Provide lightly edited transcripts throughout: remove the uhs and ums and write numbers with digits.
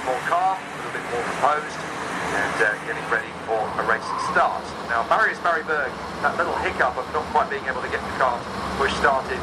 more calm, a little bit more composed, and getting ready for a racing start. Now, Marius Barryberg, that little hiccup of not quite being able to get the car push started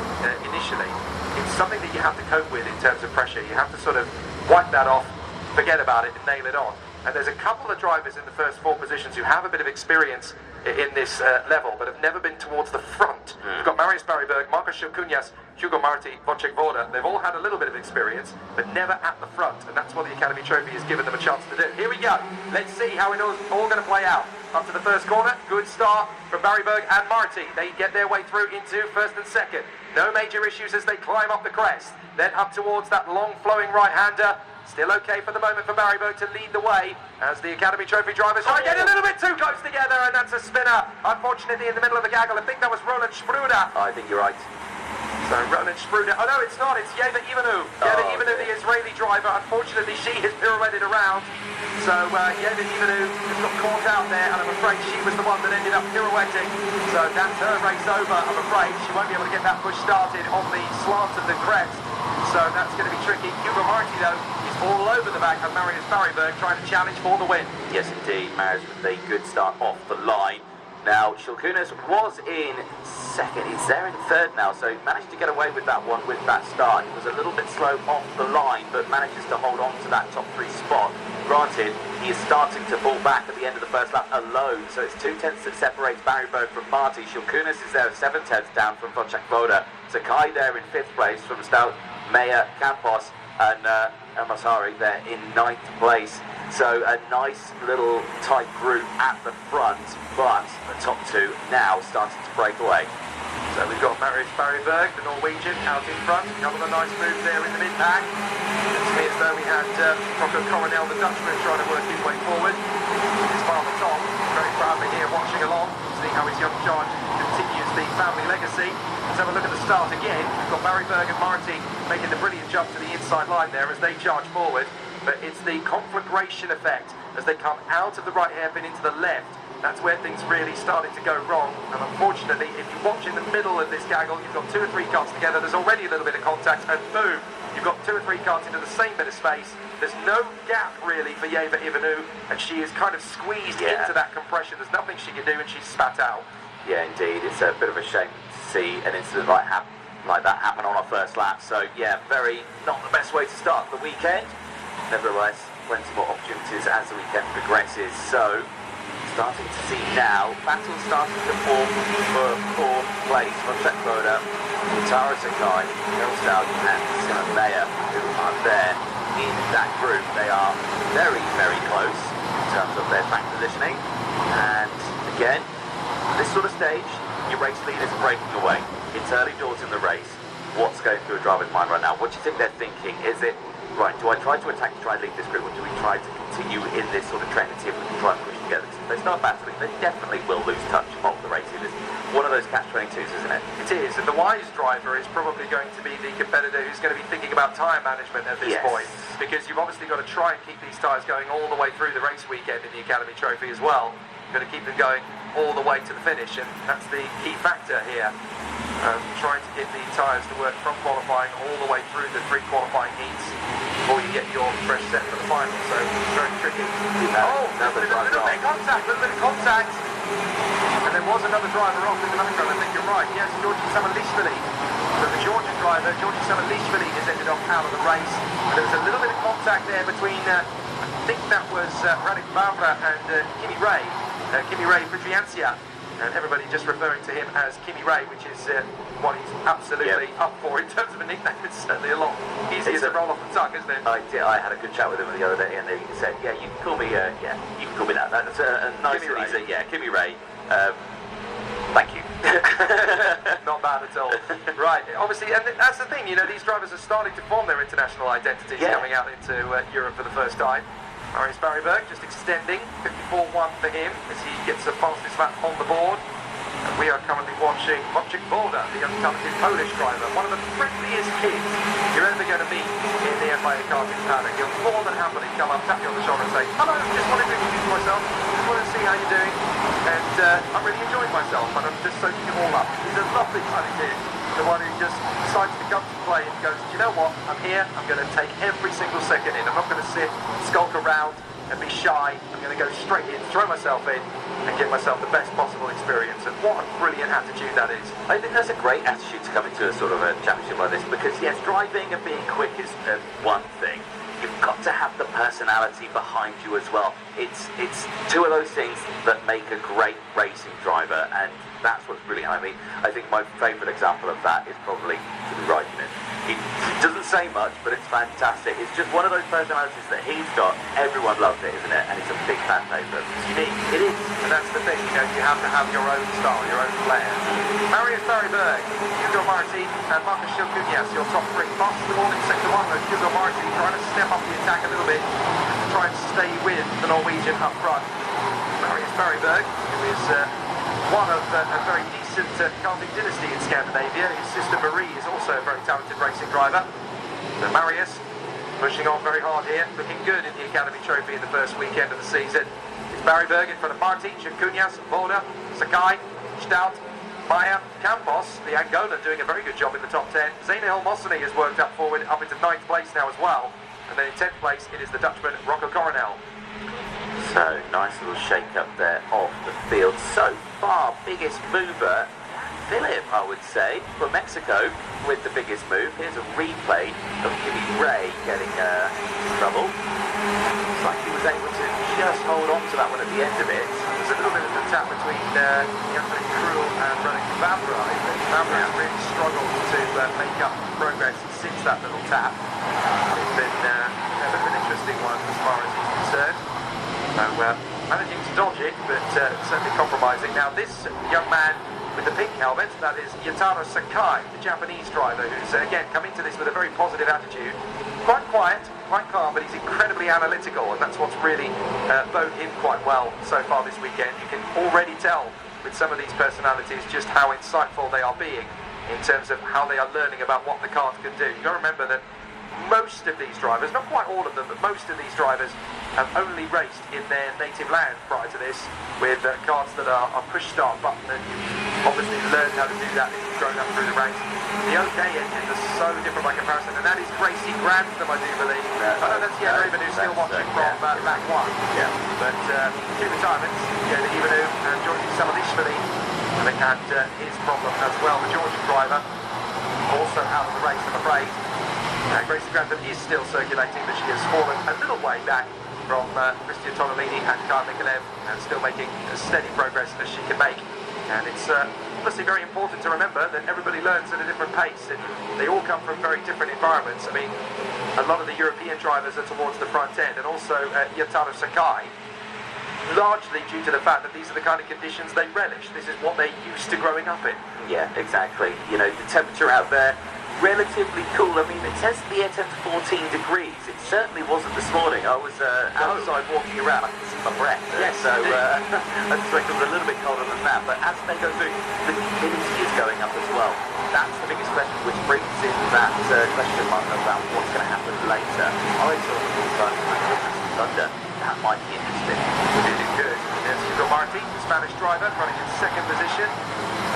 initially, it's something that you have to cope with in terms of pressure. You have to sort of wipe that off, forget about it, and nail it on. And there's a couple of drivers in the first four positions who have a bit of experience in this level, but have never been towards the front. You've got Marius Barryberg, Marcos Cunhas, Hugo Marti, Wojciech Woda. They've all had a little bit of experience, but never at the front, and that's what the Academy Trophy has given them a chance to do. Here we go. Let's see how it's all going to play out. Up to the first corner, good start from Barryberg and Marti. They get their way through into first and second. No major issues as they climb up the crest. Then up towards that long flowing right-hander. Still okay for the moment for Barryberg to lead the way as the Academy Trophy drivers try to get a little bit too close together, and that's a spinner. Unfortunately, in the middle of the gaggle, I think that was Roland Spruder. I think you're right. So Roland Spruder, oh no, it's not, it's Yeva Ivanu. Yeva Ivanu, the Israeli driver. Unfortunately, she has pirouetted around. So Yeva Ivanu has got caught out there, and I'm afraid she was the one that ended up pirouetting. So that's her race over, I'm afraid. She won't be able to get that push started on the slant of the crest. So that's going to be tricky. Hugo Marti, though, is all over the back of Marius Barryberg, trying to challenge for the win. Yes, indeed. Marius with a good start off the line. Now, Shilkunas was in second. He's there in third now, so he managed to get away with that one with that start. He was a little bit slow off the line, but manages to hold on to that top three spot. Granted, he is starting to fall back at the end of the first lap alone, so it's 2/10 that separates Barryberg from Marti. Shilkunas is there 7/10 down from Wojciech Woda. Sakai there in 5th place from Stout, Meyer, Campos, and Masari there in 9th place. So a nice little tight group at the front, but the top two now starting to break away. So we've got Marius Barryberg, the Norwegian, out in front. A couple of nice moves there in the mid-pack. It's as though we had Rocco Coronel, the Dutchman, trying to work his way forward. His father Tom, very proudly here watching along, seeing how his young charge continues the family legacy. Let's have a look at the start again. We've got Barryberg and Marti making the brilliant jump to the inside line there as they charge forward. But it's the conflagration effect as they come out of the right hairpin into the left. That's where things really started to go wrong. And unfortunately, if you watch in the middle of this gaggle, you've got 2 or 3 cars together. There's already a little bit of contact, and boom, you've got 2 or 3 cars into the same bit of space. There's no gap really for Yeva Ivanu, and she is kind of squeezed into that compression. There's nothing she can do, and she's spat out. Yeah, indeed. It's a bit of a shame to see an incident like that happen on our first lap. So yeah, very not the best way to start the weekend. Nevertheless, plenty more opportunities as the weekend progresses. So, starting to see now, battle starting to form for 4th place from Wojciech Woda, Tara Sakai, Bill Stout, and Simon Meyer, who are there in that group. They are very, very close in terms of their track positioning. And again, this sort of stage, your race leaders are breaking away. It's early doors in the race. What's going through a driver's mind right now? What do you think they're thinking? Is it, right, do I try to attack to try and lead this group, or do we try to continue in this sort of trend and see if we can try and push together? Because if they start battling, they definitely will lose touch of the race. It's one of those catch-22s, isn't it? It is, and the wise driver is probably going to be the competitor who's going to be thinking about tyre management at this point, because you've obviously got to try and keep these tyres going all the way through the race weekend in the Academy Trophy as well. You've got to keep them going all the way to the finish, and that's the key factor here. Trying to get the tyres to work from qualifying all the way through the 3 qualifying heats before you get your fresh set for the final. So it's very tricky. Oh, there's a little bit of contact, and there was another driver off in the background. I think you're right. Yes, Georgi Samalishvili. So the Georgian driver, Georgi Samalishvili, has ended up out of the race. And there was a little bit of contact there between, I think that was Radek Bavra and Kimi Ray Fridriansia. And everybody just referring to him as Kimi Ray, which is what he's absolutely up for in terms of a nickname. It's certainly a lot easier to roll off the tongue, isn't it? I had a good chat with him the other day, and he said, "Yeah, you can call me. You can call me that. That's a nice and easy. Yeah, Kimi Ray. Thank you." Not bad at all. Right, obviously, and that's the thing. You know, these drivers are starting to form their international identities, coming out into Europe for the first time. Marius Barryberg just extending 54.1 for him as he gets the fastest lap on the board. And we are currently watching Wojciech Woda, the young talented Polish driver, one of the friendliest kids you're ever going to meet in the FIA Karting paddock. He'll more than happily come up, tap you on the shoulder and say, "Hello, just wanted to introduce myself, just wanted to see how you're doing, and I'm really enjoying myself, and I'm just soaking it all up." He's a lovely tiny kid. the one who just decides to come to play and goes, do you know what, I'm here, I'm going to take every single second in, I'm not going to sit, skulk around and be shy, I'm going to go straight in, throw myself in and give myself the best possible experience. And what a brilliant attitude that is. I think that's a great attitude to come into a sort of a championship like this, because yes, driving and being quick is one thing. You've got to have the personality behind you as well. It's two of those things that make a great racing driver, and that's what's brilliant. I mean, I think my favourite example of that is probably Kimi Räikkönen. He doesn't say much, but it's fantastic. It's just one of those personalities that he's got. Everyone loves it, isn't it? And it's a big fan favourite. It's unique. It is. And that's the thing, you know, you have to have your own style, your own flair. Marius Berryberg, Hugo Marti and Marcus Cunhas, your top three. Fastest of all in sector one, though, Hugo Marti trying to step up the attack a little bit to try and stay with the Norwegian up front. Marius Berryberg, who is one of a very decent karting dynasty in Scandinavia. His sister Marie is also a very talented racing driver. So Marius pushing on very hard here, looking good in the Academy Trophy in the first weekend of the season. It's Berryberg in front of Marti, Cunhas, Volder, Sakai, Stout, Maya, Campos, the Angolan doing a very good job in the top 10. Zainal Mossani has worked up forward, up into 9th place now as well. And then in 10th place it is the Dutchman Rocco Coronel. So, nice little shake-up there of the field. So far, biggest mover, Philip, I would say, for Mexico with the biggest move. Here's a replay of Kimi Ray getting trouble. Looks like he was able to just hold on to that one at the end of it. There's a little bit of a tap between Jan-Philipp Krul and Rennik Vavrai. Vavrai has really struggled to make up progress since that little tap. It's been a bit of an interesting one as far as he's concerned. So managing to dodge it, but certainly compromising. Now this young man with the pink helmet, that is Yutaro Sakai, the Japanese driver, who's again come into this with a very positive attitude. Quite quiet, quite calm, but he's incredibly analytical, and that's what's really bode him quite well so far this weekend. You can already tell with some of these personalities just how insightful they are being in terms of how they are learning about what the kart can do. You've got to remember that most of these drivers, not quite all of them, but most of these drivers have only raced in their native land prior to this with karts that are push-start button, and you've obviously learned how to do that as you've grown up through the ranks. The OK engines are so different by comparison, and that is Gracie Grantham, I do believe. I know that's Jens Even who's still watching from back one. Yeah. But two retirements, Jens Even and Georgi Samalishvili, I think had his problem as well. The Georgian driver also out of the race, I'm afraid. Gracie Grantham is still circulating, but she has fallen a little way back from Christian Tonolini and Kyle Nikolaev, and still making as steady progress as she can make. And it's obviously very important to remember that everybody learns at a different pace, and they all come from very different environments. I mean, a lot of the European drivers are towards the front end, and also Yutaro Sakai, largely due to the fact that these are the kind of conditions they relish. This is what they're used to growing up in. Yeah, exactly. You know, the temperature out there, relatively cool. I mean, it says the air temp 14 degrees. It certainly wasn't this morning. I was outside walking around. I could see my breath. Yes, so I suspect it was a little bit colder than that. But as they go through, the humidity is going up as well. That's the biggest question, which brings in that question mark about what's going to happen later. I saw the full time thunder. That might be interesting. It is good. There's Hugo Marti, the Spanish driver, running in second position.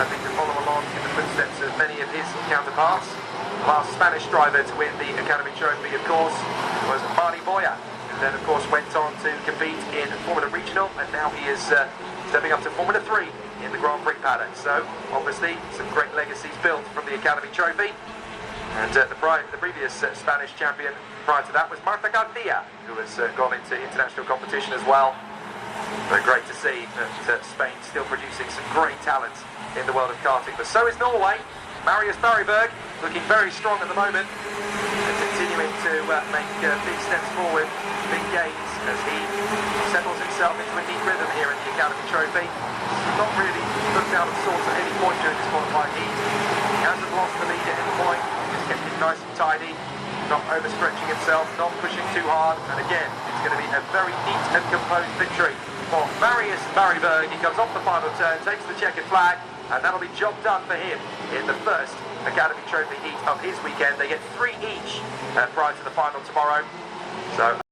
I think to follow along in the footsteps of many of his counterparts. Last Spanish driver to win the Academy Trophy, of course, was Marty Boya, who then, of course, went on to compete in Formula Regional, and now he is stepping up to Formula 3 in the Grand Prix paddock. So, obviously, some great legacies built from the Academy Trophy. And the previous Spanish champion prior to that was Marta Garcia, who has gone into international competition as well. Very great to see that Spain still producing some great talent in the world of karting. But so is Norway. Marius Berryberg looking very strong at the moment, and continuing to make big steps forward, big gains as he settles himself into a neat rhythm here in the Academy Trophy. Not really looked out of sorts at any point during this qualifying heat. He hasn't lost the lead at any point. He's kept it nice and tidy, not overstretching himself, not pushing too hard, and again, it's going to be a very neat and composed victory for Marius Berryberg. He comes off the final turn, takes the checkered flag, and that'll be job done for him in the first Academy Trophy heat of his weekend. They get 3 each prior to the final tomorrow. So